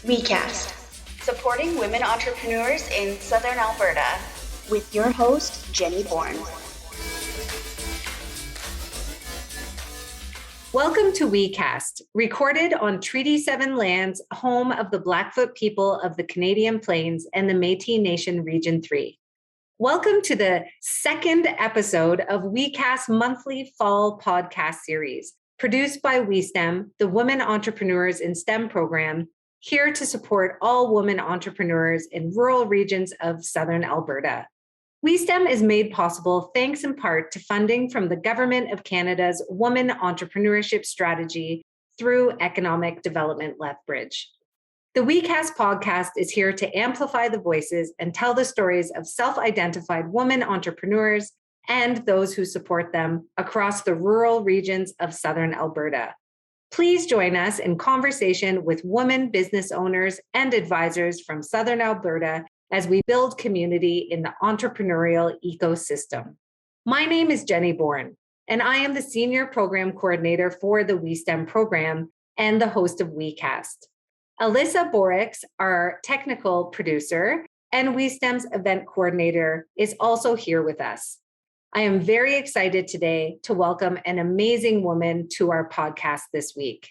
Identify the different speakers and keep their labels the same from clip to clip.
Speaker 1: WeCast, supporting women entrepreneurs in Southern Alberta, with your host, Jenny Bourne.
Speaker 2: Welcome to WeCast, recorded on Treaty 7 lands, home of the Blackfoot people of the Canadian Plains and the Métis Nation Region 3. Welcome to the second episode of WeCast's monthly fall podcast series, produced by WeSTEM, the Women Entrepreneurs in STEM program, here to support all women entrepreneurs in rural regions of Southern Alberta. WeSTEM is made possible thanks in part to funding from the Government of Canada's Women Entrepreneurship Strategy through Economic Development Lethbridge. The WeCast podcast is here to amplify the voices and tell the stories of self-identified women entrepreneurs and those who support them across the rural regions of Southern Alberta. Please join us in conversation with women business owners and advisors from Southern Alberta as we build community in the entrepreneurial ecosystem. My name is Jenny Bourne, and I am the Senior Program Coordinator for the WeSTEM program and the host of WeCast. Alyssa Borix, our technical producer and WeSTEM's event coordinator, is also here with us. I am very excited today to welcome an amazing woman to our podcast this week.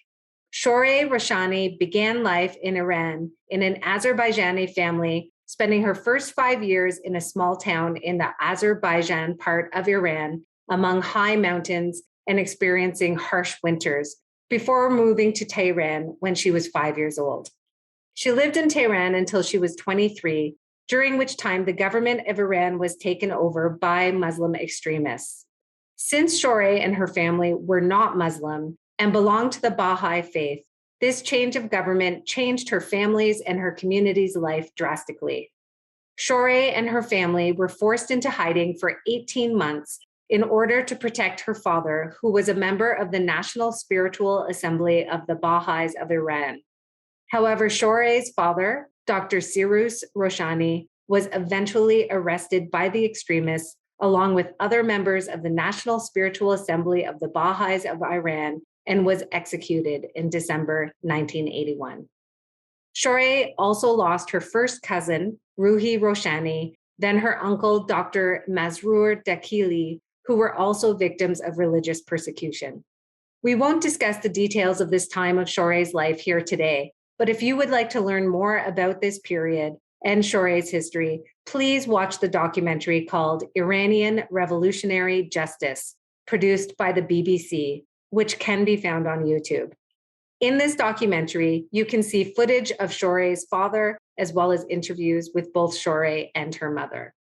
Speaker 2: Shohreh Roshani began life in Iran in an Azerbaijani family, spending her first 5 years in a small town in the Azerbaijan part of Iran among high mountains and experiencing harsh winters before moving to Tehran when she was 5 years old. She lived in Tehran until she was 23, during which time the government of Iran was taken over by Muslim extremists. Since Shohreh and her family were not Muslim and belonged to the Baha'i Faith, this change of government changed her family's and her community's life drastically. Shohreh and her family were forced into hiding for 18 months in order to protect her father, who was a member of the National Spiritual Assembly of the Baha'is of Iran. However, Shohreh's father, Dr. Syroos Roshani, was eventually arrested by the extremists along with other members of the National Spiritual Assembly of the Baha'is of Iran and was executed in December 1981. Shohreh also lost her first cousin, Ruhi Roshani, then her uncle, Dr. Masroor Dakhili, who were also victims of religious persecution. We won't discuss the details of this time of Shohreh's life here today, but if you would like to learn more about this period and Shohreh's history, please watch the documentary called Iranian Revolutionary Justice, produced by the BBC, which can be found on YouTube. In this documentary, you can see footage of Shohreh's father, as well as interviews with both Shohreh and her mother.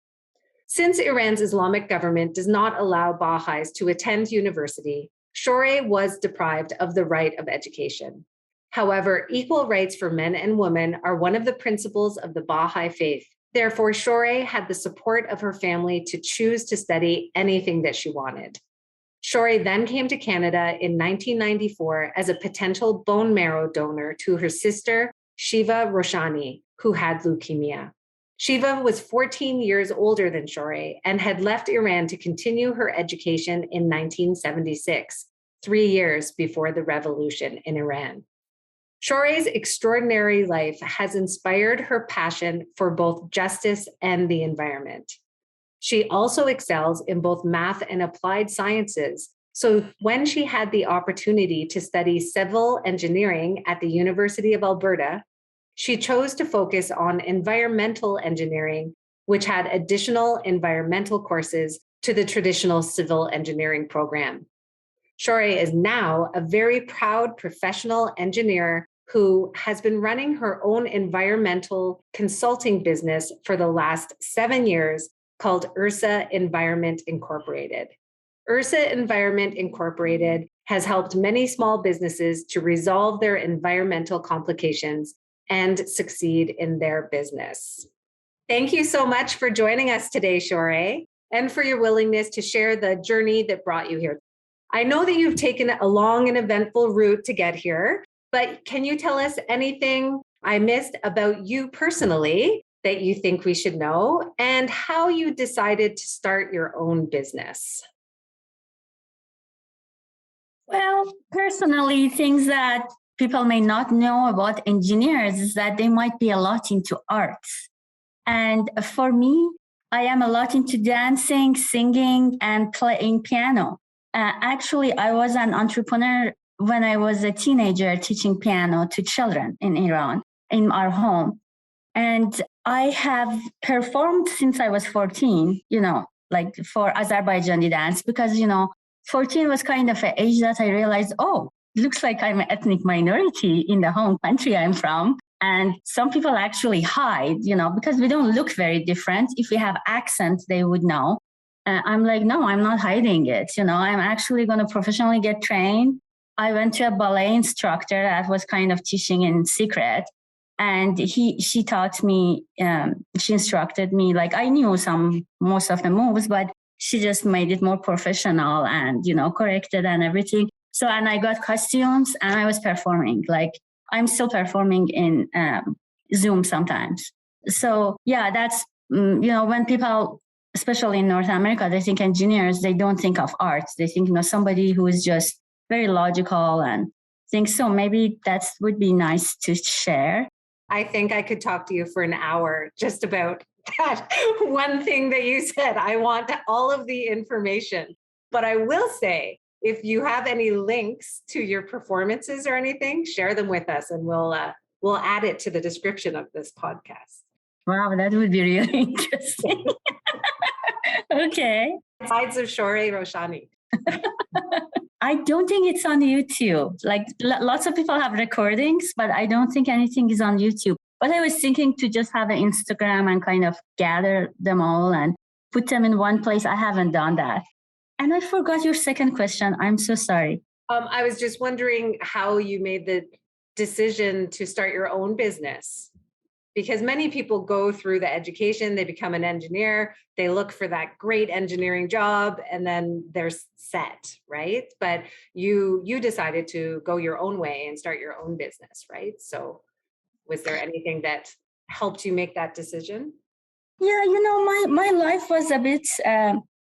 Speaker 2: Since Iran's Islamic government does not allow Baha'is to attend university, Shohreh was deprived of the right of education. However, equal rights for men and women are one of the principles of the Baha'i Faith. Therefore, Shohreh had the support of her family to choose to study anything that she wanted. Shohreh then came to Canada in 1994 as a potential bone marrow donor to her sister, Shohreh Roshani, who had leukemia. Shohreh was 14 years older than Shohreh and had left Iran to continue her education in 1976, 3 years before the revolution in Iran. Shohreh's extraordinary life has inspired her passion for both justice and the environment. She also excels in both math and applied sciences. So when she had the opportunity to study civil engineering at the University of Alberta, she chose to focus on environmental engineering, which had additional environmental courses to the traditional civil engineering program. Shohreh is now a very proud professional engineer who has been running her own environmental consulting business for the last 7 years called Ursa Environment Incorporated. Ursa Environment Incorporated has helped many small businesses to resolve their environmental complications and succeed in their business. Thank you so much for joining us today, Shohreh, and for your willingness to share the journey that brought you here. I know that you've taken a long and eventful route to get here, but can you tell us anything I missed about you personally that you think we should know and how you decided to start your own business?
Speaker 3: Well, personally, things that people may not know about engineers is that they might be a lot into arts. And for me, I am a lot into dancing, singing, and playing piano. Actually, I was an entrepreneur when I was a teenager teaching piano to children in Iran, in our home. And I have performed since I was 14, like for Azerbaijani dance, because, 14 was kind of an age that I realized, oh, it looks like I'm an ethnic minority in the home country I'm from. And some people actually hide, because we don't look very different. If we have accent, they would know. I'm like, no, I'm not hiding it. I'm actually going to professionally get trained. I went to a ballet instructor that was kind of teaching in secret. And she taught me, she instructed me, like I knew most of the moves, but she just made it more professional and, corrected and everything. So, and I got costumes and I was performing, like I'm still performing in Zoom sometimes. So yeah, that's, when people, especially in North America, they think engineers, they don't think of arts. They think, somebody who is just very logical and things. So maybe that would be nice to share.
Speaker 2: I think I could talk to you for an hour just about that one thing that you said. I want all of the information, but I will say, if you have any links to your performances or anything, share them with us and we'll add it to the description of this podcast.
Speaker 3: Wow, that would be really interesting. Okay.
Speaker 2: Sides of Shohreh Roshani.
Speaker 3: I don't think it's on YouTube. Like lots of people have recordings, but I don't think anything is on YouTube. But I was thinking to just have an Instagram and kind of gather them all and put them in one place. I haven't done that. And I forgot your second question. I'm so sorry.
Speaker 2: I was just wondering how you made the decision to start your own business. Because many people go through the education, they become an engineer, they look for that great engineering job, and then they're set, right? But you decided to go your own way and start your own business, right? So was there anything that helped you make that decision?
Speaker 3: Yeah, my life was a bit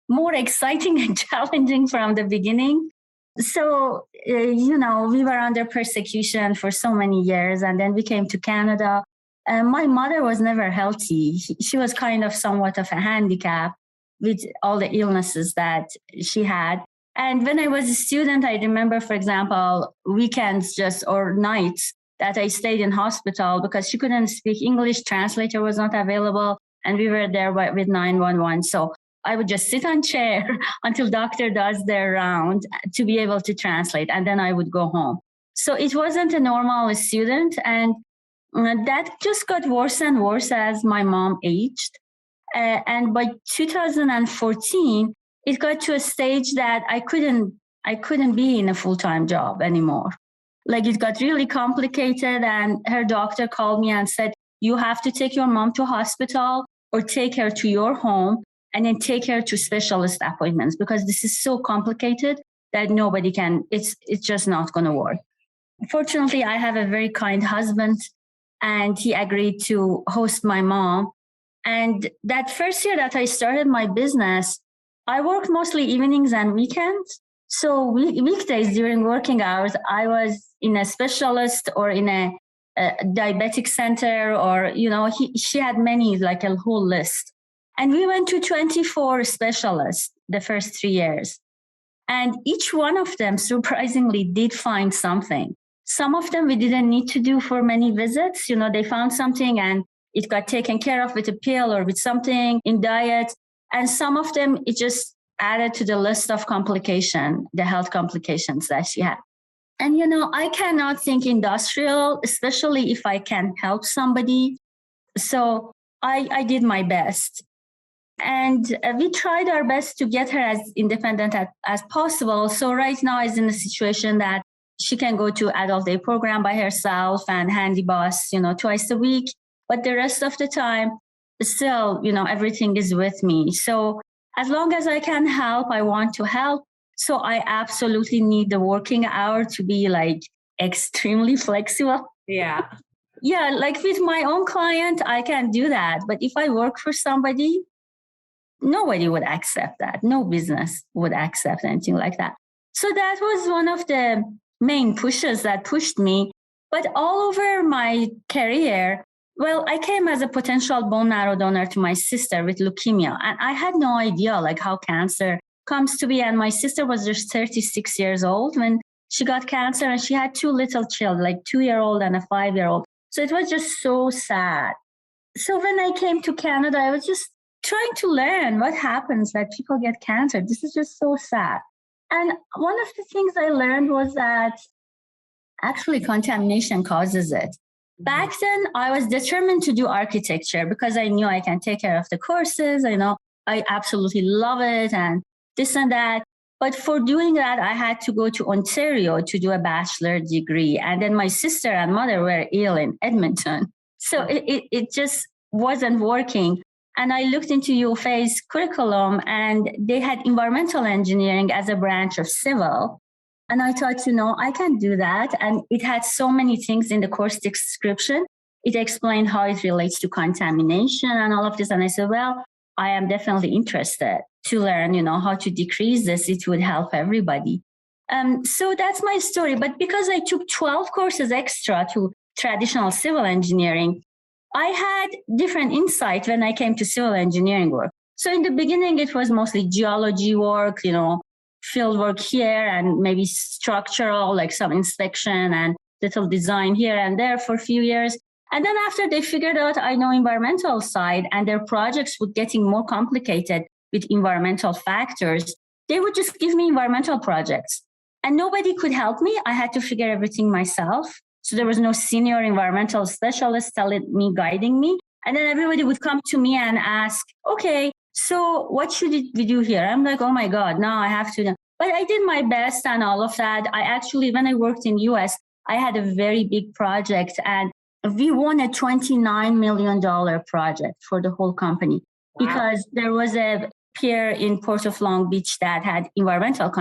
Speaker 3: more exciting and challenging from the beginning. So, we were under persecution for so many years, and then we came to Canada. My mother was never healthy. She was kind of somewhat of a handicap with all the illnesses that she had. And when I was a student, I remember, for example, weekends or nights that I stayed in hospital because she couldn't speak English, translator was not available, and we were there with 911. So I would just sit on chair until doctor does their round to be able to translate, and then I would go home. So it wasn't a normal student, and that just got worse and worse as my mom aged. And by 2014, it got to a stage that I couldn't be in a full-time job anymore. Like it got really complicated, and her doctor called me and said, you have to take your mom to hospital or take her to your home and then take her to specialist appointments because this is so complicated that nobody can, it's just not going to work. Fortunately, I have a very kind husband, and he agreed to host my mom. And that first year that I started my business, I worked mostly evenings and weekends. So weekdays during working hours, I was in a specialist or in a diabetic center, or, she had many, like a whole list. And we went to 24 specialists the first 3 years. And each one of them surprisingly did find something. Some of them we didn't need to do for many visits. They found something and it got taken care of with a pill or with something in diet. And some of them, it just added to the list of the health complications that she had. And, I cannot think industrial, especially if I can help somebody. So I did my best. And we tried our best to get her as independent as possible. So right now is in a situation that she can go to adult day program by herself and handy bus, twice a week. But the rest of the time, still, everything is with me. So as long as I can help, I want to help. So I absolutely need the working hour to be like extremely flexible.
Speaker 2: Yeah.
Speaker 3: Yeah, like with my own client, I can do that. But if I work for somebody, nobody would accept that. No business would accept anything like that. So that was one of the main pushes that pushed me. But all over my career, well, I came as a potential bone marrow donor to my sister with leukemia. And I had no idea like how cancer comes to be. And my sister was just 36 years old when she got cancer, and she had two little children, like 2-year-old and a 5-year-old. So it was just so sad. So when I came to Canada, I was just trying to learn what happens that people get cancer. This is just so sad. And one of the things I learned was that actually contamination causes it. Back then, I was determined to do architecture because I knew I can take care of the courses. I know I absolutely love it and this and that. But for doing that, I had to go to Ontario to do a bachelor degree. And then my sister and mother were ill in Edmonton. So it just wasn't working. And I looked into UFA's curriculum, and they had environmental engineering as a branch of civil. And I thought, I can do that. And it had so many things in the course description. It explained how it relates to contamination and all of this. And I said, well, I am definitely interested to learn, how to decrease this. It would help everybody. So that's my story. But because I took 12 courses extra to traditional civil engineering, I had different insight when I came to civil engineering work. So in the beginning, it was mostly geology work, field work here, and maybe structural, like some inspection and little design here and there for a few years. And then after they figured out I know environmental side and their projects were getting more complicated with environmental factors, they would just give me environmental projects. And nobody could help me. I had to figure everything myself. So there was no senior environmental specialist telling me, guiding me. And then everybody would come to me and ask, okay, so what should we do here? I'm like, oh my God, now I have to. But I did my best and all of that. I actually, when I worked in US, I had a very big project, and we won a $29 million project for the whole company. Wow. Because there was a pier in Port of Long Beach that had environmental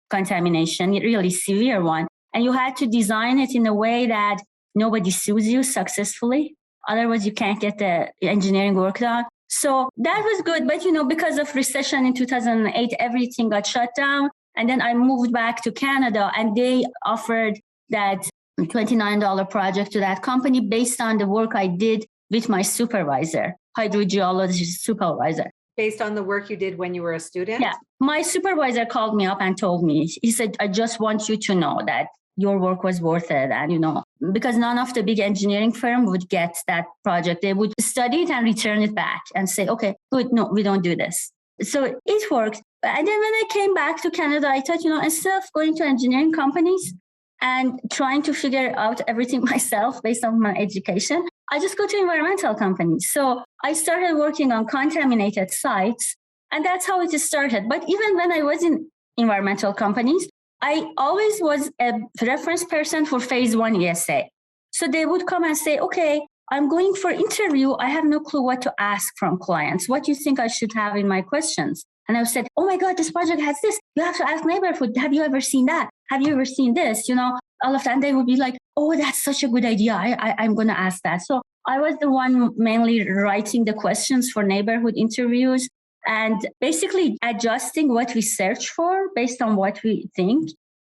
Speaker 3: contamination, a really severe one. And you had to design it in a way that nobody sues you successfully. Otherwise, you can't get the engineering work done. So that was good. But, because of recession in 2008, everything got shut down. And then I moved back to Canada, and they offered that $29 project to that company based on the work I did with my supervisor, hydrogeology supervisor.
Speaker 2: Based on the work you did when you were a student?
Speaker 3: Yeah. My supervisor called me up and told me, he said, I just want you to know that your work was worth it. And, because none of the big engineering firm would get that project. They would study it and return it back and say, okay, good, no, we don't do this. So it worked. And then when I came back to Canada, I thought, instead of going to engineering companies and trying to figure out everything myself based on my education, I just go to environmental companies. So I started working on contaminated sites, and that's how it started. But even when I was in environmental companies, I always was a reference person for phase 1 ESA. So they would come and say, okay, I'm going for interview. I have no clue what to ask from clients. What do you think I should have in my questions? And I said, oh my God, this project has this. You have to ask neighborhood. Have you ever seen that? Have you ever seen this? All of that. And they would be like, oh, that's such a good idea. I'm going to ask that. So I was the one mainly writing the questions for neighborhood interviews and basically adjusting what we search for based on what we think.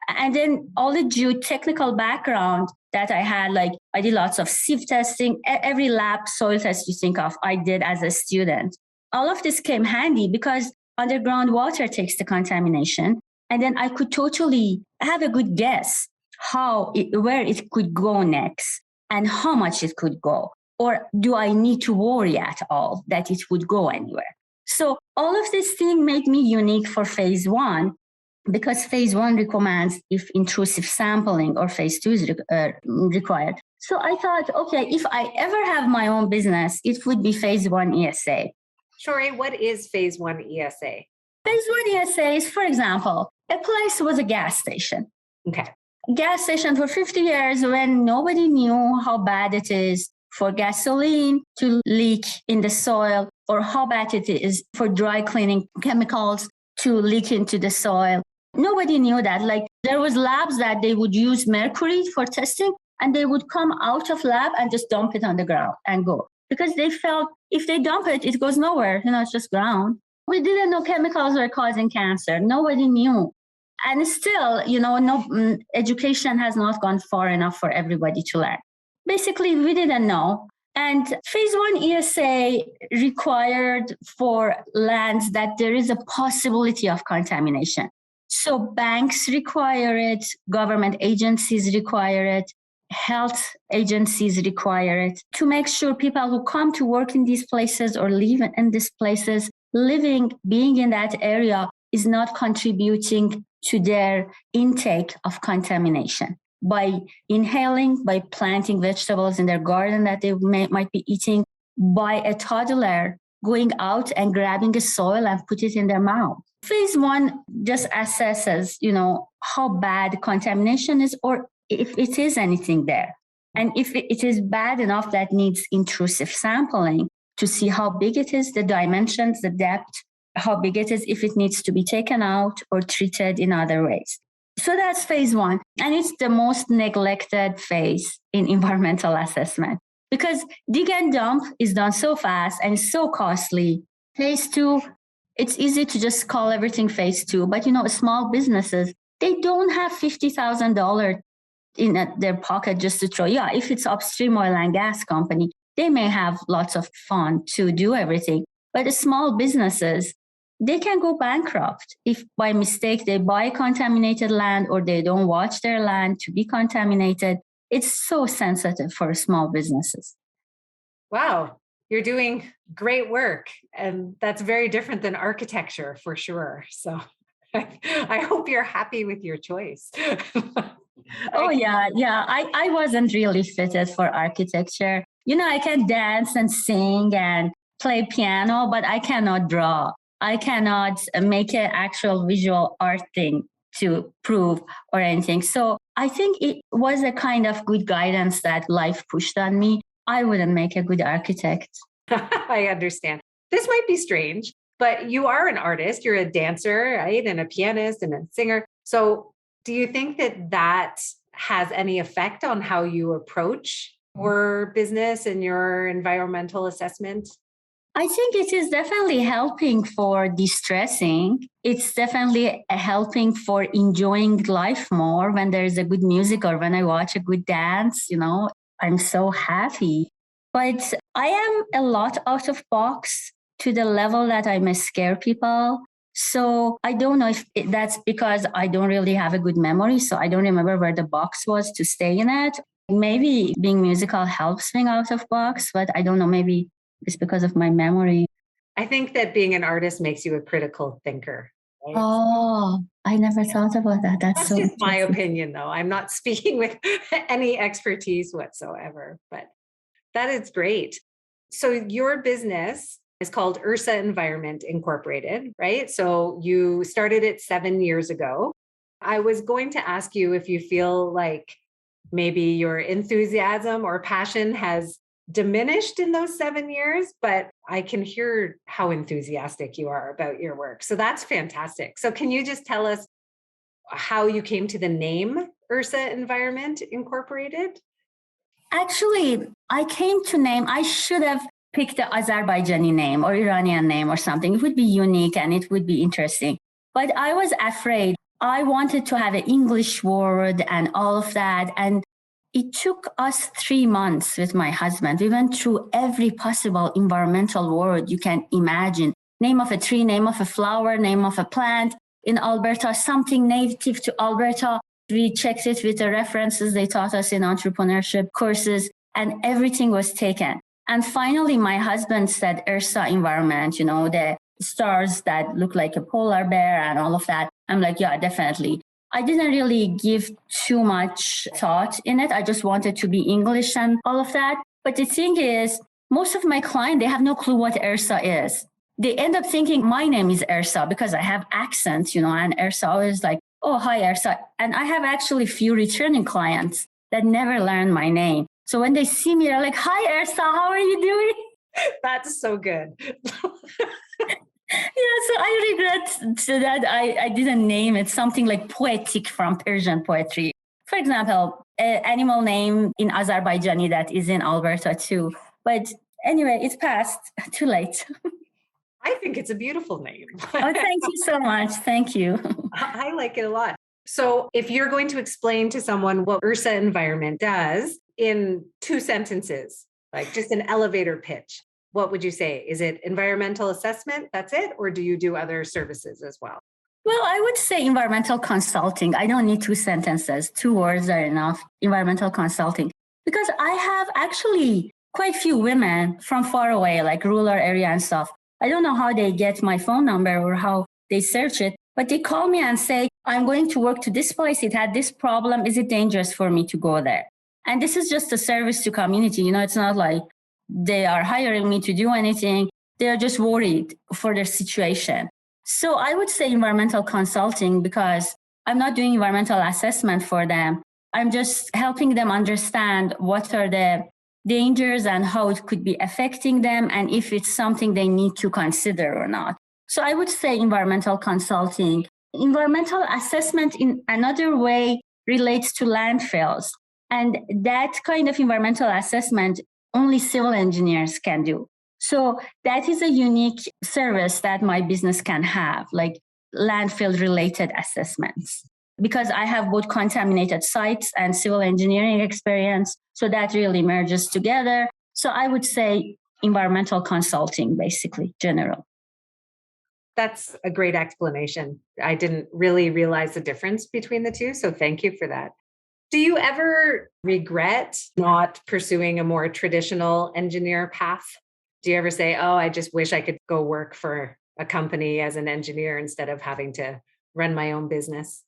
Speaker 3: And then all the geotechnical background that I had, like I did lots of sieve testing, every lab soil test you think of, I did as a student. All of this came handy because underground water takes the contamination. And then I could totally have a good guess where it could go next and how much it could go. Or do I need to worry at all that it would go anywhere? So all of this thing made me unique for phase 1 because phase 1 recommends if intrusive sampling or phase 2 is required. So I thought, okay, if I ever have my own business, it would be phase 1 ESA.
Speaker 2: Shohreh, what is phase 1 ESA?
Speaker 3: Phase 1 ESA is, for example, a place was a gas station.
Speaker 2: Okay.
Speaker 3: Gas station for 50 years when nobody knew how bad it is for gasoline to leak in the soil or how bad it is for dry cleaning chemicals to leak into the soil. Nobody knew that. Like there was labs that they would use mercury for testing and they would come out of lab and just dump it on the ground and go. Because they felt if they dump it, it goes nowhere. It's just ground. We didn't know chemicals were causing cancer. Nobody knew. And still, no education has not gone far enough for everybody to learn. Basically, we didn't know. And phase one ESA required for lands that there is a possibility of contamination. So banks require it, government agencies require it, health agencies require it to make sure people who come to work in these places or live in these places, being in that area is not contributing to their intake of contamination. By inhaling, by planting vegetables in their garden that they might be eating, by a toddler going out and grabbing a soil and put it in their mouth. Phase one just assesses, how bad contamination is or if it is anything there. And if it is bad enough that needs intrusive sampling to see how big it is, the dimensions, the depth, how big it is, if it needs to be taken out or treated in other ways. So that's phase one. And it's the most neglected phase in environmental assessment because dig and dump is done so fast and so costly. Phase two, it's easy to just call everything phase two. But, small businesses, they don't have $50,000 in their pocket just to throw. Yeah, if it's upstream oil and gas company, they may have lots of fun to do everything. But the small businesses, they can go bankrupt if by mistake they buy contaminated land or they don't watch their land to be contaminated. It's so sensitive for small businesses.
Speaker 2: Wow, you're doing great work. And that's very different than architecture for sure. So I hope you're happy with your choice.
Speaker 3: Oh, yeah. I wasn't really fitted for architecture. I can dance and sing and play piano, but I cannot draw. I cannot make an actual visual art thing to prove or anything. So I think it was a kind of good guidance that life pushed on me. I wouldn't make a good architect.
Speaker 2: I understand. This might be strange, but you are an artist. You're a dancer, right? And a pianist and a singer. So do you think that has any effect on how you approach your business and your environmental assessment?
Speaker 3: I think it is definitely helping for distressing. It's definitely helping for enjoying life more when there's a good music or when I watch a good dance, I'm so happy. But I am a lot out of box to the level that I may scare people. So I don't know if that's because I don't really have a good memory. So I don't remember where the box was to stay in it. Maybe being musical helps being out of box, but I don't know, maybe it's because of my memory.
Speaker 2: I think that being an artist makes you a critical thinker. Right?
Speaker 3: Oh, I never thought about that. That's so
Speaker 2: just my opinion, though. I'm not speaking with any expertise whatsoever, but that is great. So your business is called Ursa Environment Incorporated, right? So you started it 7 years ago. I was going to ask you if you feel like maybe your enthusiasm or passion has diminished in those 7 years, but I can hear how enthusiastic you are about your work. So that's fantastic. So can you just tell us how you came to the name Ursa Environment Incorporated?
Speaker 3: Actually, I should have picked the Azerbaijani name or Iranian name or something. It would be unique and it would be interesting. But I was afraid. I wanted to have an English word and all of that. And it took us 3 months with my husband. We went through every possible environmental word you can imagine. Name of a tree, name of a flower, name of a plant in Alberta, something native to Alberta. We checked it with the references they taught us in entrepreneurship courses, and everything was taken. And finally, my husband said Ursa environment, the stars that look like a polar bear and all of that. I'm like, yeah, definitely. I didn't really give too much thought in it. I just wanted to be English and all of that. But the thing is, most of my clients, they have no clue what Ursa is. They end up thinking my name is Ursa because I have accent, and Ursa always like, oh, hi, Ursa. And I have actually few returning clients that never learn my name. So when they see me, they're like, hi, Ursa, how are you doing?
Speaker 2: That's so good.
Speaker 3: Yeah, so I regret that I didn't name it something like poetic from Persian poetry. For example, an animal name in Azerbaijani that is in Alberta too. But anyway, it's passed. Too late.
Speaker 2: I think it's a beautiful name.
Speaker 3: Oh, thank you so much. Thank you.
Speaker 2: I like it a lot. So if you're going to explain to someone what Ursa Environment does in 2 sentences, like just an elevator pitch, what would you say? Is it environmental assessment? That's it? Or do you do other services as well?
Speaker 3: Well, I would say environmental consulting. I don't need 2 sentences. 2 words are enough. Environmental consulting. Because I have actually quite few women from far away, like rural area and stuff. I don't know how they get my phone number or how they search it, but they call me and say, I'm going to work to this place. It had this problem. Is it dangerous for me to go there? And this is just a service to community. It's not like they are hiring me to do anything. They're just worried for their situation. So I would say environmental consulting because I'm not doing environmental assessment for them. I'm just helping them understand what are the dangers and how it could be affecting them and if it's something they need to consider or not. So I would say environmental consulting. Environmental assessment in another way relates to landfills. And that kind of environmental assessment only civil engineers can do. So that is a unique service that my business can have, like landfill related assessments, because I have both contaminated sites and civil engineering experience. So that really merges together. So I would say environmental consulting, basically, general.
Speaker 2: That's a great explanation. I didn't really realize the difference between the two. So thank you for that. Do you ever regret not pursuing a more traditional engineer path? Do you ever say, oh, I just wish I could go work for a company as an engineer instead of having to run my own business?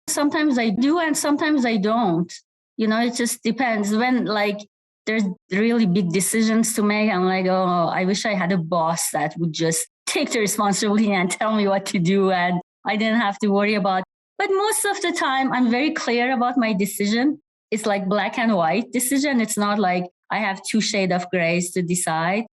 Speaker 3: Sometimes I do and sometimes I don't. It just depends. When there's really big decisions to make, I'm like, oh, I wish I had a boss that would just take the responsibility and tell me what to do and I didn't have to worry about. But most of the time, I'm very clear about my decision. It's like black and white decision. It's not like I have 2 shades of grays to decide.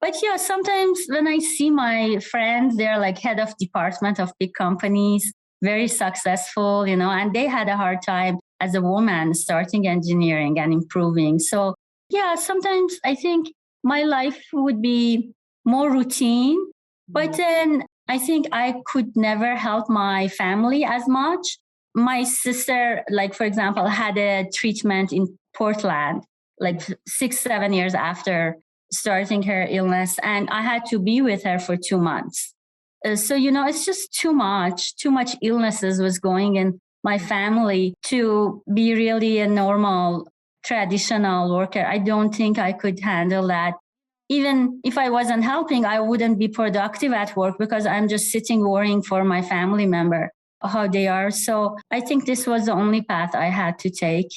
Speaker 3: But yeah, sometimes when I see my friends, they're like head of department of big companies, very successful, and they had a hard time as a woman starting engineering and improving. So yeah, sometimes I think my life would be more routine, but then I think I could never help my family as much. My sister, for example, had a treatment in Portland, 6-7 years after starting her illness, and I had to be with her for 2 months. So, it's just too much illnesses was going in my family to be really a normal, traditional worker. I don't think I could handle that. Even if I wasn't helping, I wouldn't be productive at work because I'm just sitting worrying for my family member, how they are. So I think this was the only path I had to take.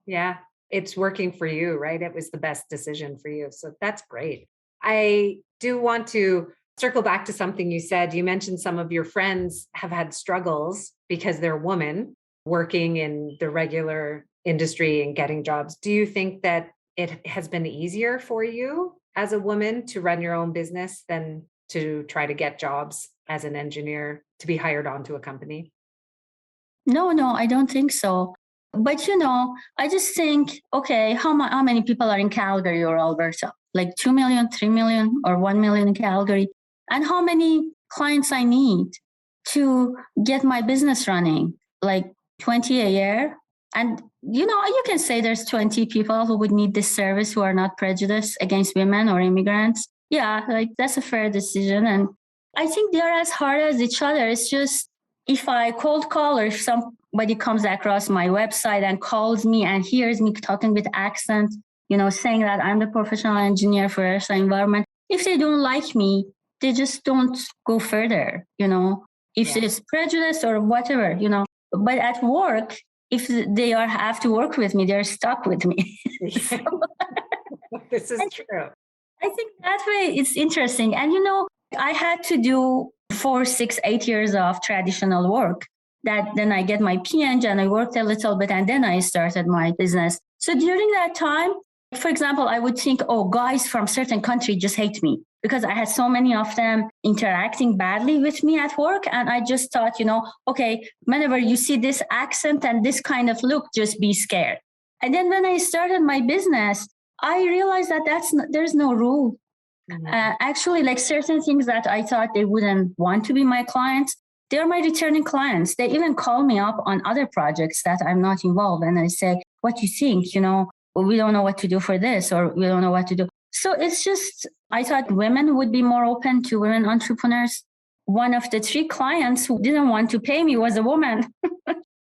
Speaker 2: Yeah, it's working for you, right? It was the best decision for you. So that's great. I do want to circle back to something you said. You mentioned some of your friends have had struggles because they're women working in the regular industry and getting jobs. Do you think that it has been easier for you as a woman to run your own business than to try to get jobs as an engineer to be hired onto a company?
Speaker 3: No, I don't think so. But, I just think, okay, how many people are in Calgary or Alberta? 2 million, 3 million, or 1 million in Calgary? And how many clients I need to get my business running? 20 a year? And, you can say there's 20 people who would need this service who are not prejudiced against women or immigrants. Yeah, that's a fair decision. And I think they're as hard as each other. It's just if I cold call or if somebody comes across my website and calls me and hears me talking with accent, saying that I'm the professional engineer for Ursa Environment, if they don't like me, they just don't go further, if it's prejudice or whatever, But at work, if they have to work with me, they're stuck with me.
Speaker 2: This is true.
Speaker 3: I think that way it's interesting. And, I had to do 4, 6, 8 years of traditional work. That then I get my PhD and I worked a little bit and then I started my business. So during that time, for example, I would think, oh, guys from certain country just hate me because I had so many of them interacting badly with me at work. And I just thought, okay, whenever you see this accent and this kind of look, just be scared. And then when I started my business, I realized that there's no rule. Actually, like certain things that I thought they wouldn't want to be my clients, they're my returning clients. They even call me up on other projects that I'm not involved in. And I say, what do you think? We don't know what to do for this, or we don't know what to do. So it's just, I thought women would be more open to women entrepreneurs. One of the 3 clients who didn't want to pay me was a woman.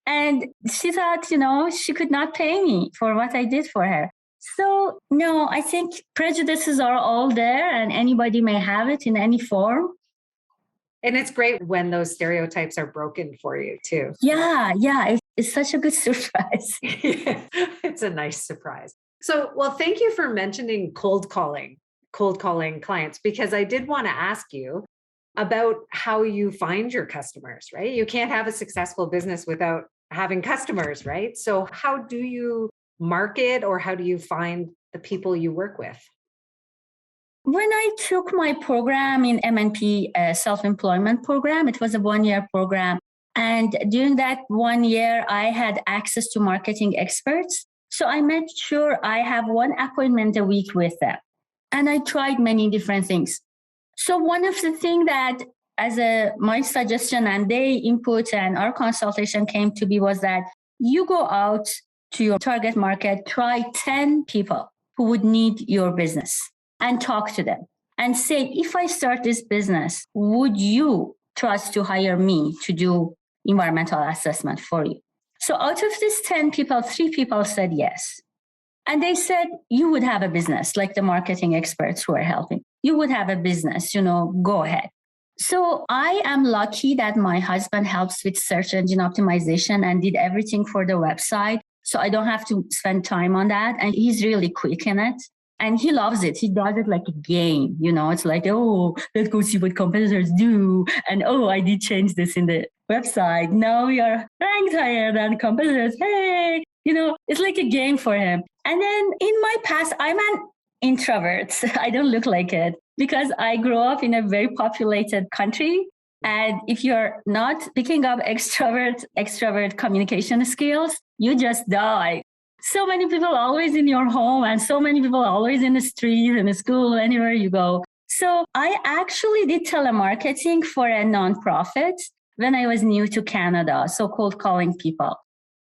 Speaker 3: And she thought, she could not pay me for what I did for her. So, no, I think prejudices are all there and anybody may have it in any form.
Speaker 2: And it's great when those stereotypes are broken for you too.
Speaker 3: Yeah. It's such a good surprise.
Speaker 2: It's a nice surprise. So, well, thank you for mentioning cold calling clients, because I did want to ask you about how you find your customers, right? You can't have a successful business without having customers, right? So how do you market, or how do you find the people you work with?
Speaker 3: When I took my program in MNP, self-employment program, it was a 1-year program. And during that 1 year, I had access to marketing experts. So I made sure I have 1 appointment a week with them. And I tried many different things. So one of the things that my suggestion and they input and our consultation came to be was that you go out to your target market, try 10 people who would need your business and talk to them and say, if I start this business, would you trust to hire me to do environmental assessment for you? So out of these 10 people, 3 people said yes. And they said, you would have a business, like the marketing experts who are helping. You would have a business, go ahead. So I am lucky that my husband helps with search engine optimization and did everything for the website. So I don't have to spend time on that. And he's really quick in it. And he loves it. He does it like a game. It's like, oh, let's go see what competitors do. And oh, I did change this in the website. Now we are ranked higher than competitors. Hey, it's like a game for him. And then in my past, I'm an introvert. I don't look like it because I grew up in a very populated country. And if you're not picking up extrovert communication skills, you just die. So many people always in your home and so many people always in the street, in the school, anywhere you go. So I actually did telemarketing for a nonprofit when I was new to Canada, so cold calling people.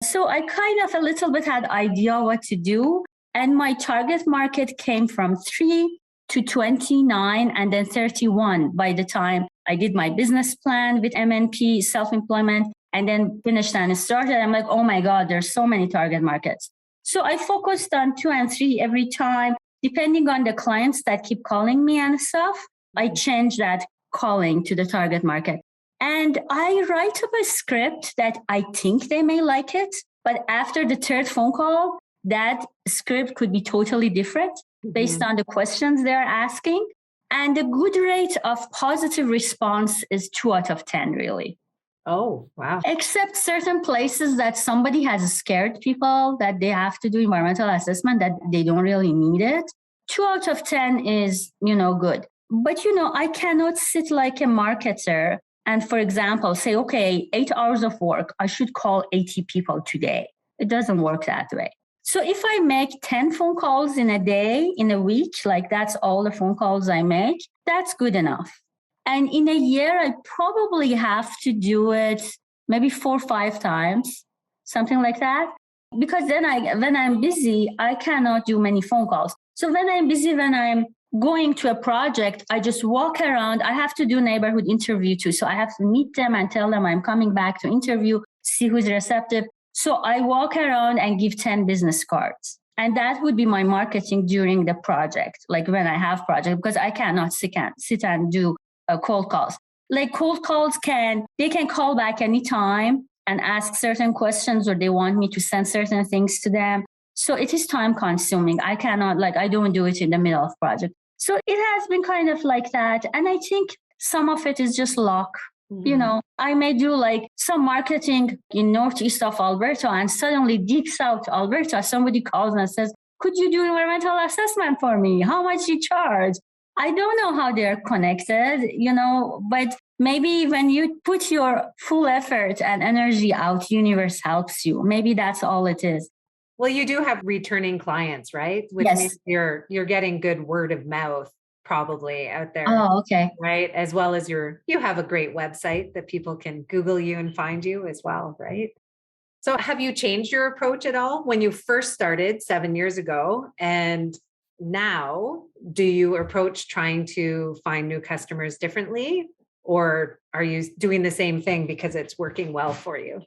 Speaker 3: So I kind of a little bit had idea what to do. And my target market came from 3 to 29 and then 31 by the time I did my business plan with MNP, self-employment, and then finished and started. I'm like, oh my God, there's so many target markets. So I focused on 2 and 3 every time, depending on the clients that keep calling me and stuff. I change that calling to the target market. And I write up a script that I think they may like it. But after the 3rd phone call, that script could be totally different based on the questions they're asking. And the good rate of positive response is 2 out of 10, really.
Speaker 2: Oh, wow.
Speaker 3: Except certain places that somebody has scared people that they have to do environmental assessment, that they don't really need it. 2 out of 10 is, good. But, I cannot sit like a marketer and, for example, say, okay, 8 hours of work, I should call 80 people today. It doesn't work that way. So if I make 10 phone calls in a day, in a week, like that's all the phone calls I make, that's good enough. And in a year, I probably have to do it maybe 4 or 5 times, something like that. Because then when I'm busy, I cannot do many phone calls. So when I'm busy, when I'm going to a project, I just walk around. I have to do neighborhood interview too. So I have to meet them and tell them I'm coming back to interview, see who's receptive. So I walk around and give 10 business cards. And that would be my marketing during the project, like when I have project, because I cannot sit and do cold calls. Like cold calls they can call back anytime and ask certain questions, or they want me to send certain things to them. So it is time consuming. I cannot, I don't do it in the middle of project. So it has been kind of like that. And I think some of it is just luck. I may do some marketing in northeast of Alberta, and suddenly deep south Alberta, somebody calls and says, could you do environmental assessment for me? How much you charge? I don't know how they're connected, but maybe when you put your full effort and energy out, universe helps you. Maybe that's all it is.
Speaker 2: Well, you do have returning clients, right? Which
Speaker 3: yes.
Speaker 2: means you're getting good word of mouth probably out there.
Speaker 3: Oh, okay.
Speaker 2: Right. As well as you have a great website that people can Google you and find you as well. Right. So have you changed your approach at all when you first started 7 years ago? And now, do you approach trying to find new customers differently? Or are you doing the same thing because it's working well for you?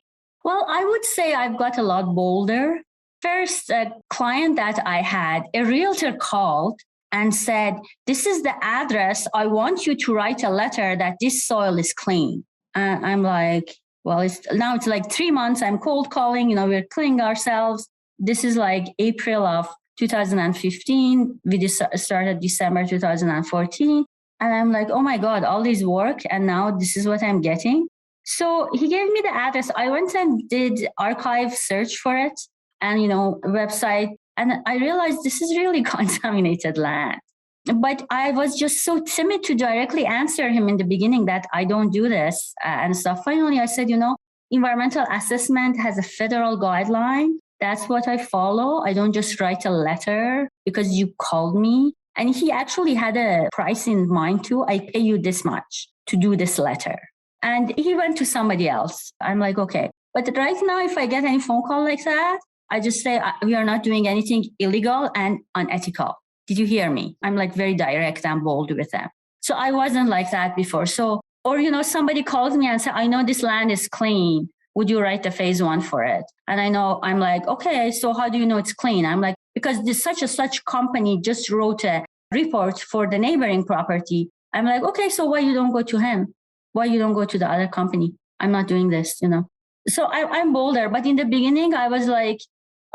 Speaker 3: Well, I would say I've got a lot bolder. First, a client that I had, a realtor called and said, "This is the address. I want you to write a letter that this soil is clean." And I'm like, well, it's like 3 months. I'm cold calling, we're cleaning ourselves. This is like April of 2015. We started December 2014. And I'm like, oh my God, all this work. And now this is what I'm getting. So he gave me the address. I went and did archive search for it and, website. And I realized this is really contaminated land. But I was just so timid to directly answer him in the beginning that I don't do this and stuff. Finally, I said, environmental assessment has a federal guideline. That's what I follow. I don't just write a letter because you called me. And he actually had a price in mind too. I pay you this much to do this letter. And he went to somebody else. I'm like, okay. But right now, if I get any phone call like that, I just say, we are not doing anything illegal and unethical. Did you hear me? I'm like very direct and bold with them. So I wasn't like that before. So, or, somebody calls me and says, I know this land is clean. Would you write the phase 1 for it? And I'm like, okay, so how do you know it's clean? I'm like, because this such company just wrote a report for the neighboring property. I'm like, okay, so why you don't go to him? Why you don't go to the other company? I'm not doing this, So I'm bolder. But in the beginning, I was like,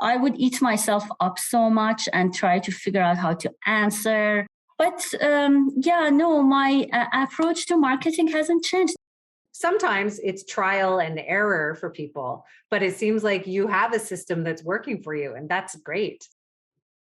Speaker 3: I would eat myself up so much and try to figure out how to answer. But my approach to marketing hasn't changed.
Speaker 2: Sometimes it's trial and error for people, but it seems like you have a system that's working for you, and that's great.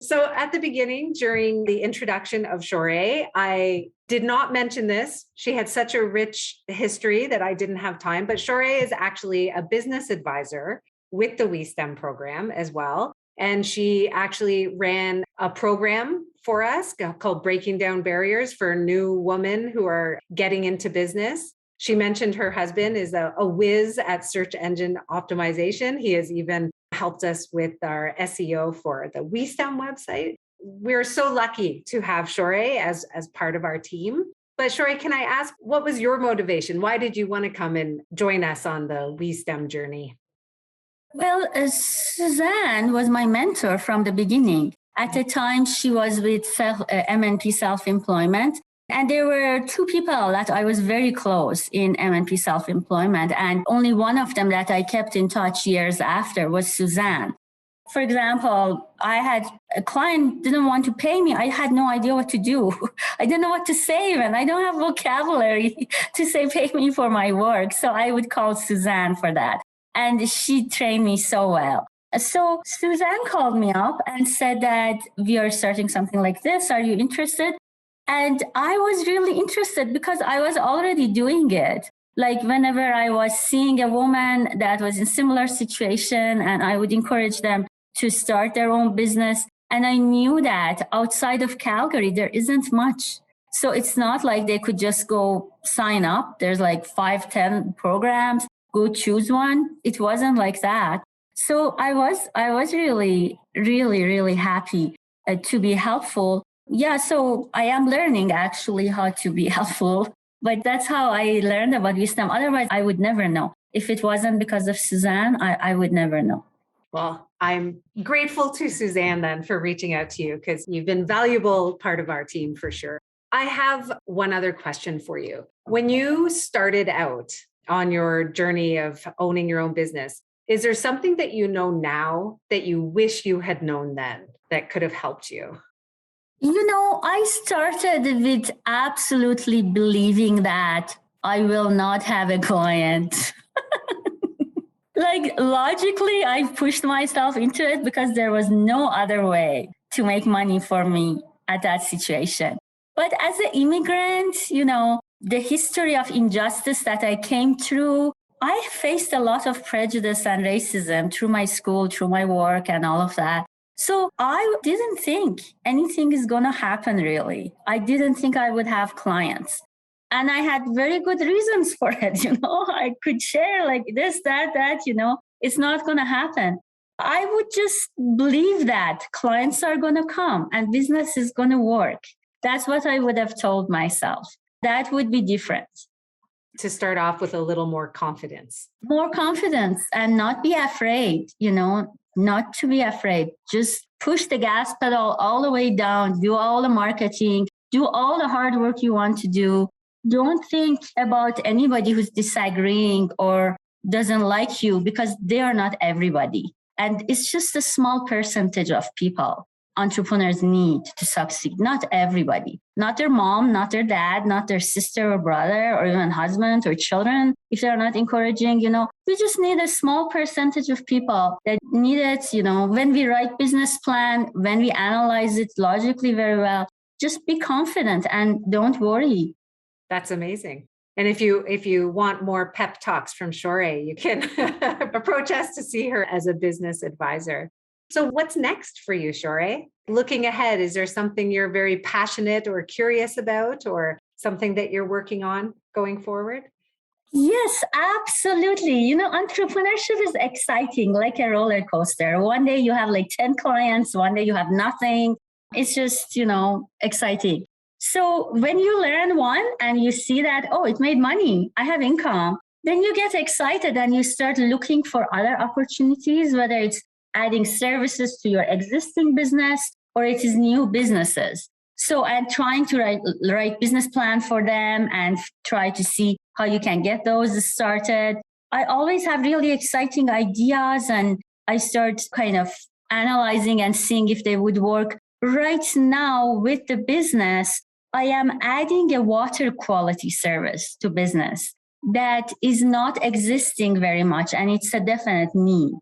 Speaker 2: So at the beginning, during the introduction of Shohreh, I did not mention this. She had such a rich history that I didn't have time, but Shohreh is actually a business advisor with the WeSTEM program as well. And she actually ran a program for us called Breaking Down Barriers for new women who are getting into business. She mentioned her husband is a whiz at search engine optimization. He has even helped us with our SEO for the WeSTEM website. We're so lucky to have Shohreh as part of our team. But Shohreh, can I ask, what was your motivation? Why did you want to come and join us on the WeSTEM journey?
Speaker 3: Well, Suzanne was my mentor from the beginning. At the time, she was with MNP Self-Employment. And there were 2 people that I was very close in MNP Self-Employment. And only one of them that I kept in touch years after was Suzanne. For example, I had a client didn't want to pay me. I had no idea what to do. I didn't know what to say even. I don't have vocabulary to say pay me for my work. So I would call Suzanne for that. And she trained me so well. So Suzanne called me up and said that we are starting something like this. Are you interested? And I was really interested because I was already doing it. Like whenever I was seeing a woman that was in similar situation, and I would encourage them to start their own business. And I knew that outside of Calgary, there isn't much. So it's not like they could just go sign up. There's like 5-10 programs. Go choose one. It wasn't like that. So I was really, really, really happy to be helpful. Yeah, so I am learning actually how to be helpful. But that's how I learned about WeSTEM. Otherwise, I would never know. If it wasn't because of Suzanne, I would never know.
Speaker 2: Well, I'm grateful to Suzanne then for reaching out to you because you've been a valuable part of our team for sure. I have one other question for you. When you started out on your journey of owning your own business, is there something that you know now that you wish you had known then that could have helped you?
Speaker 3: I started with absolutely believing that I will not have a client. Like logically, I pushed myself into it because there was no other way to make money for me at that situation. But as an immigrant, the history of injustice that I came through, I faced a lot of prejudice and racism through my school, through my work and all of that. So I didn't think anything is going to happen, really. I didn't think I would have clients. And I had very good reasons for it. I could share like this, that, it's not going to happen. I would just believe that clients are going to come and business is going to work. That's what I would have told myself. That would be different.
Speaker 2: To start off with a little more confidence.
Speaker 3: More confidence and not be afraid, not to be afraid. Just push the gas pedal all the way down, do all the marketing, do all the hard work you want to do. Don't think about anybody who's disagreeing or doesn't like you, because they are not everybody. And it's just a small percentage of people entrepreneurs need to succeed. Not everybody, not their mom, not their dad, not their sister or brother, or even husband or children. If they're not encouraging, we just need a small percentage of people that need it. When we write business plan, when we analyze it logically very well, just be confident and don't worry.
Speaker 2: That's amazing. And if you want more pep talks from Shohreh, you can approach us to see her as a business advisor. So what's next for you, Shohreh? Looking ahead, is there something you're very passionate or curious about, or something that you're working on going forward?
Speaker 3: Yes, absolutely. Entrepreneurship is exciting, like a roller coaster. One day you have like 10 clients, one day you have nothing. It's just, exciting. So when you learn one and you see that, oh, it made money, I have income, then you get excited and you start looking for other opportunities, whether it's adding services to your existing business or it is new businesses. So I'm trying to write business plan for them and try to see how you can get those started. I always have really exciting ideas and I start kind of analyzing and seeing if they would work. Right now with the business, I am adding a water quality service to business that is not existing very much, and it's a definite need.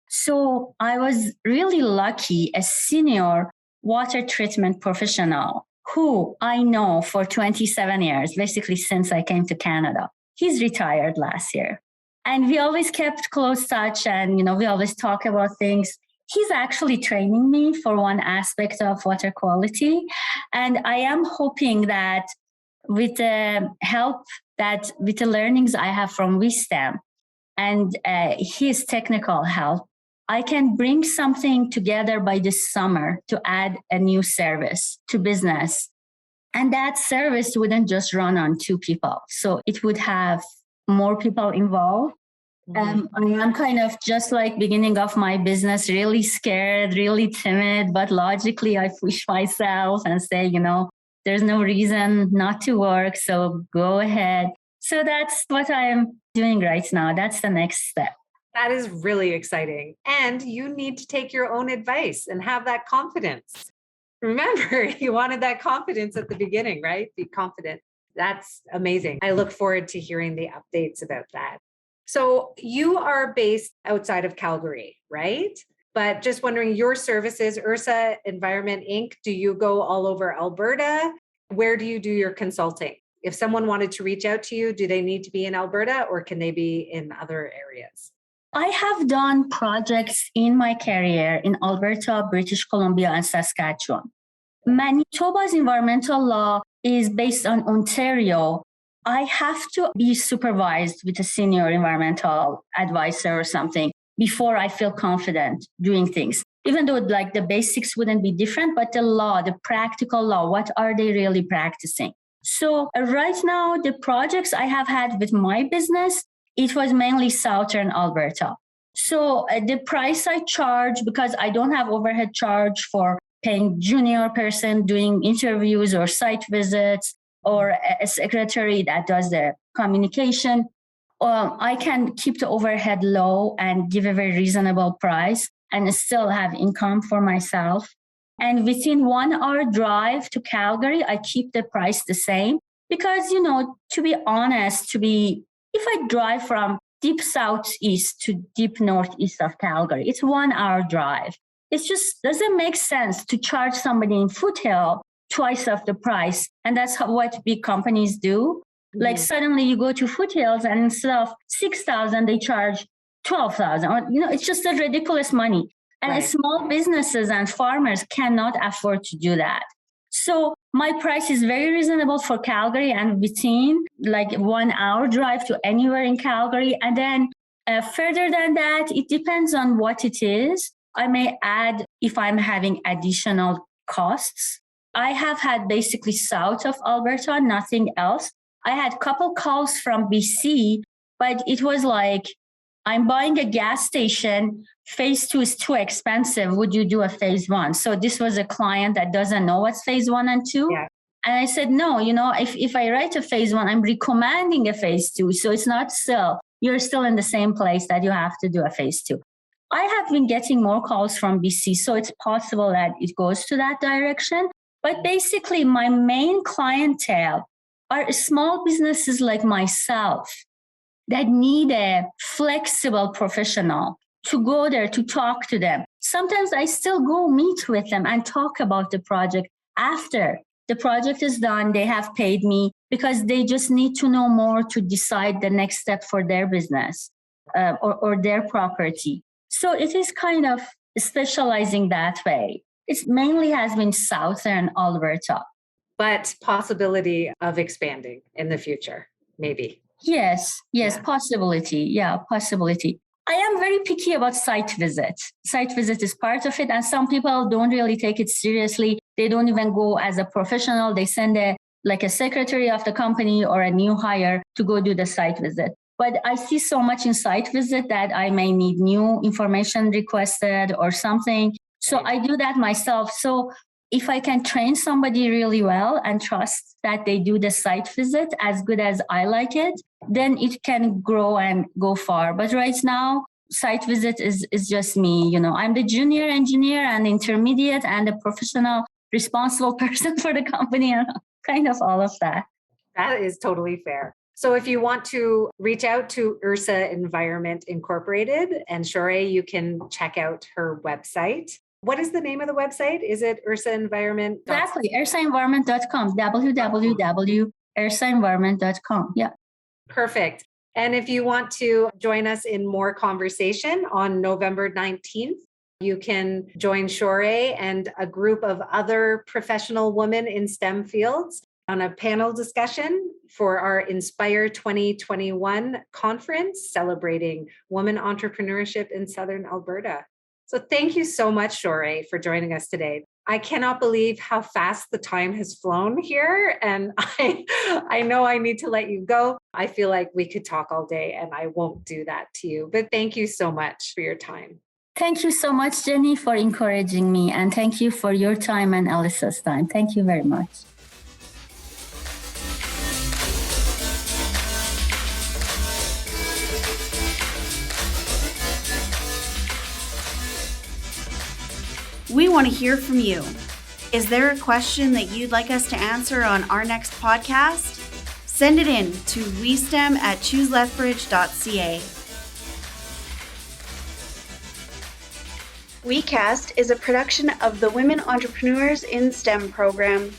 Speaker 3: So I was really lucky, a senior water treatment professional who I know for 27 years, basically since I came to Canada. He's retired last year. And we always kept close touch and, we always talk about things. He's actually training me for one aspect of water quality. And I am hoping that with the help with the learnings I have from Wisdom and his technical help, I can bring something together by this summer to add a new service to business. And that service wouldn't just run on 2 people. So it would have more people involved. I am kind of just like beginning of my business, really scared, really timid, but logically I push myself and say, there's no reason not to work. So go ahead. So that's what I'm doing right now. That's the next step.
Speaker 2: That is really exciting. And you need to take your own advice and have that confidence. Remember, you wanted that confidence at the beginning, right? Be confident. That's amazing. I look forward to hearing the updates about that. So you are based outside of Calgary, right? But just wondering, your services, Ursa Environment Inc., do you go all over Alberta? Where do you do your consulting? If someone wanted to reach out to you, do they need to be in Alberta or can they be in other areas?
Speaker 3: I have done projects in my career in Alberta, British Columbia, and Saskatchewan. Manitoba's environmental law is based on Ontario. I have to be supervised with a senior environmental advisor or something before I feel confident doing things. Even though like the basics wouldn't be different, but the law, the practical law, what are they really practicing? So right now, the projects I have had with my business, it was mainly Southern Alberta. So the price I charge, because I don't have overhead charge for paying junior person doing interviews or site visits or a secretary that does the communication, I can keep the overhead low and give a very reasonable price and still have income for myself. And within 1 hour drive to Calgary, I keep the price the same because, to be honest, if I drive from deep southeast to deep northeast of Calgary, it's 1 hour drive. It just doesn't make sense to charge somebody in Foothill twice of the price. And that's what big companies do. Mm-hmm. Like suddenly you go to Foothills and instead of $6,000, they charge $12,000. It's just a ridiculous money. And
Speaker 2: Right.
Speaker 3: small businesses and farmers cannot afford to do that. So my price is very reasonable for Calgary and within like 1 hour drive to anywhere in Calgary. And then further than that, it depends on what it is. I may add if I'm having additional costs. I have had basically south of Alberta, nothing else. I had a couple calls from BC, but it was like, I'm buying a gas station. Phase 2 is too expensive. Would you do a phase 1? So this was a client that doesn't know what's phase 1 and 2.
Speaker 2: Yeah.
Speaker 3: And I said, no, if I write a phase 1, I'm recommending a phase 2. So it's not still, you're still in the same place that you have to do a phase 2. I have been getting more calls from BC. So it's possible that it goes to that direction. But basically, my main clientele are small businesses like myself that need a flexible professional to go there to talk to them. Sometimes I still go meet with them and talk about the project after the project is done. They have paid me because they just need to know more to decide the next step for their business or their property. So it is kind of specializing that way. It mainly has been Southern Alberta.
Speaker 2: But possibility of expanding in the future, maybe.
Speaker 3: Yes,
Speaker 2: Yeah.
Speaker 3: possibility. Yeah, possibility. I am very picky about site visits. Site visit is part of it, and some people don't really take it seriously. They don't even go as a professional. They send a secretary of the company or a new hire to go do the site visit. But I see so much in site visit that I may need new information requested or something. So I do that myself. So if I can train somebody really well and trust that they do the site visit as good as I like it, then it can grow and go far. But right now, site visit is just me. I'm the junior engineer and intermediate and the professional responsible person for the company and kind of all of that.
Speaker 2: That is totally fair. So if you want to reach out to Ursa Environment Incorporated and Shohreh, you can check out her website. What is the name of the website? Is it Ursa Environment?
Speaker 3: Exactly, ursaenvironment.com, www.ursaenvironment.com. Yeah.
Speaker 2: Perfect. And if you want to join us in more conversation on November 19th, you can join Shohreh and a group of other professional women in STEM fields on a panel discussion for our Inspire 2021 conference celebrating women entrepreneurship in Southern Alberta. So thank you so much, Shohreh, for joining us today. I cannot believe how fast the time has flown here. And I know I need to let you go. I feel like we could talk all day and I won't do that to you. But thank you so much for your time.
Speaker 3: Thank you so much, Jenny, for encouraging me. And thank you for your time and Alyssa's time. Thank you very much.
Speaker 1: We want to hear from you. Is there a question that you'd like us to answer on our next podcast? Send it in to westem@chooselethbridge.ca. WeCast is a production of the Women Entrepreneurs in STEM program.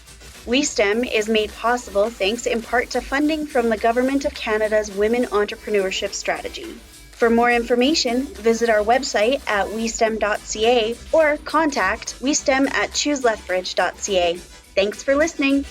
Speaker 1: WeSTEM is made possible thanks in part to funding from the Government of Canada's Women Entrepreneurship Strategy. For more information, visit our website at westem.ca or contact westem@chooselethbridge.ca. Thanks for listening.